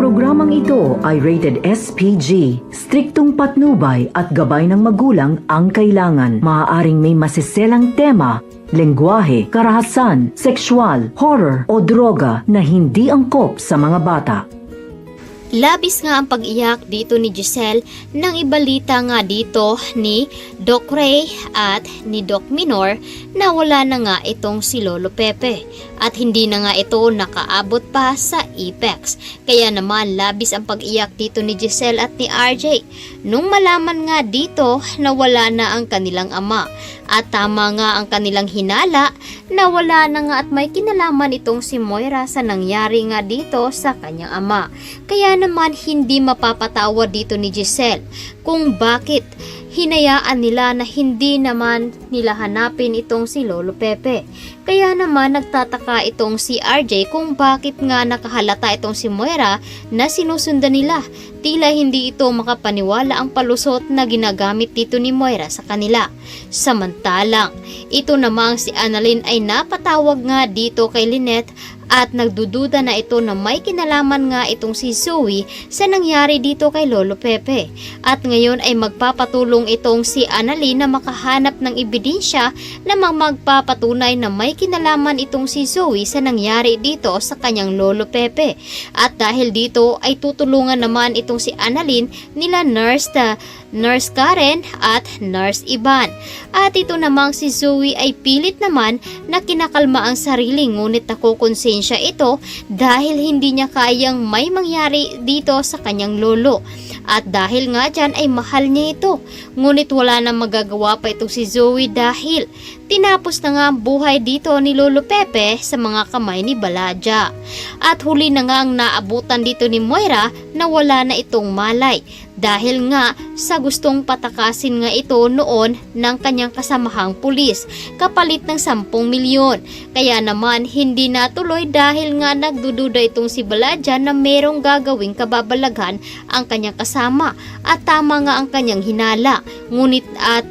Programang ito ay rated SPG. Striktong patnubay at gabay ng magulang ang kailangan. Maaaring may masiselang tema, lengguwahe, karahasan, sexual, horror o droga na hindi angkop sa mga bata. Labis nga ang pag-iyak dito ni Giselle nang ibalita nga dito ni Doc Ray at ni Doc Minor na wala na nga itong si Lolo Pepe at hindi na nga ito nakaabot pa sa Apex. Kaya naman labis ang pag-iyak dito ni Giselle at ni RJ nung malaman nga dito na wala na ang kanilang ama at tama nga ang kanilang hinala na wala na nga at may kinalaman itong si Moira sa nangyari nga dito sa kanyang ama. Kaya naman hindi mapapatawa dito ni Giselle kung bakit hinayaan nila na hindi naman nila hanapin itong si Lolo Pepe. Kaya naman nagtataka itong si RJ kung bakit nga nakahalata itong si Moira na sinusundan nila. Tila hindi ito makapaniwala ang palusot na ginagamit dito ni Moira sa kanila. Samantalang, ito namang si Annalyn ay napatawag nga dito kay Lynette at nagdududa na ito na may kinalaman nga itong si Zoe sa nangyari dito kay Lolo Pepe. At ngayon ay magpapatulong itong si Annalyn na makahanap ng ebidensya na magpapatunay na may kinalaman itong si Zoe sa nangyari dito sa kanyang Lolo Pepe. At dahil dito ay tutulungan naman itong si Annalyn nila Nurse Karen at Nurse Ivan. At ito namang si Zoe ay pilit naman na kinakalma ang sarili ngunit nakukonsensya ito dahil hindi niya kayang may mangyari dito sa kanyang lolo. At dahil nga dyan ay mahal niya ito. Ngunit wala na magagawa pa itong si Zoe dahil tinapos na nga ang buhay dito ni Lolo Pepe sa mga kamay ni Baladja. At huli na nga ang naabutan dito ni Moira na wala na itong malay. Dahil nga sa gustong patakasin nga ito noon ng kanyang kasamahang pulis kapalit ng 10 milyon. Kaya naman hindi natuloy dahil nga nagdududa itong si Baladja na merong gagawing kababalaghan ang kanyang kasama at tama nga ang kanyang hinala. Ngunit at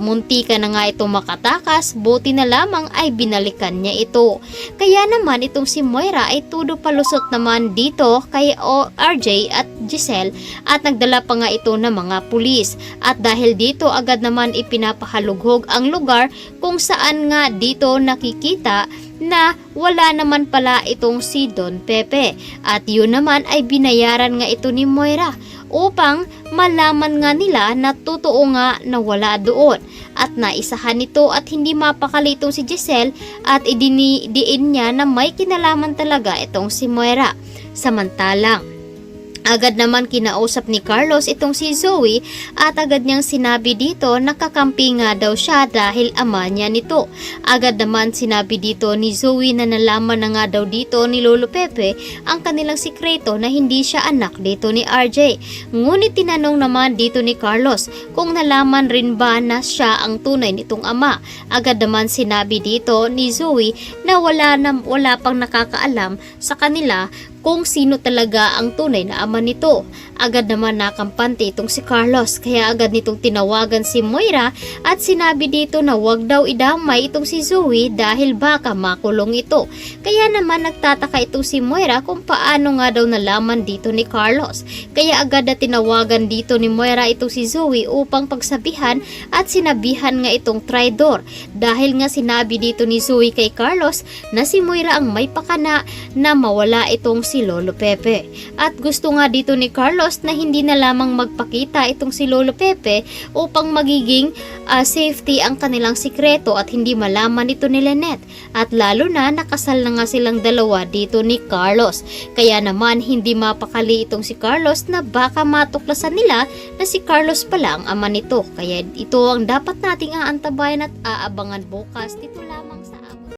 muntika na nga ito makatakas, buti na lamang ay binalikan niya ito. Kaya naman itong si Moira ay tudo palusot naman dito kay RJ at Giselle at nagdala pa nga ito ng mga pulis. At dahil dito agad naman ipinapahalughog ang lugar kung saan nga dito nakikita na wala naman pala itong si Don Pepe. At yun naman ay binayaran nga ito ni Moira upang malaman nga nila na totoo nga na wala doon. At naisahan nito at hindi mapakali itong si Giselle at idiniin niya na may kinalaman talaga itong si Moira. Samantalang, agad naman kinausap ni Carlos itong si Zoe at agad niyang sinabi dito na kakampi nga daw siya dahil ama niya nito. Agad naman sinabi dito ni Zoe na nalaman na nga daw dito ni Lolo Pepe ang kanilang sikreto na hindi siya anak dito ni RJ. Ngunit tinanong naman dito ni Carlos kung nalaman rin ba na siya ang tunay nitong ama. Agad naman sinabi dito ni Zoe na wala pang nakakaalam sa kanila kung sino talaga ang tunay na ama nito. Agad naman nakampante itong si Carlos kaya agad nitong tinawagan si Moira at sinabi dito na wag daw idamay itong si Zoe dahil baka makulong ito. Kaya naman nagtataka itong si Moira kung paano nga daw nalaman dito ni Carlos. Kaya agad na tinawagan dito ni Moira itong si Zoe upang pagsabihan at sinabihan nga itong traidor. Dahil nga sinabi dito ni Zoe kay Carlos na si Moira ang may pakana na mawala itong si Lolo Pepe. At gusto nga dito ni Carlos na hindi na lamang magpakita itong si Lolo Pepe upang magiging safety ang kanilang sikreto at hindi malaman ito ni Lynette. At lalo na nakasal na nga silang dalawa dito ni Carlos. Kaya naman hindi mapakali itong si Carlos na baka matuklasan nila na si Carlos pala ang ama nito. Kaya ito ang dapat nating aantabayan at aabangan bukas dito lang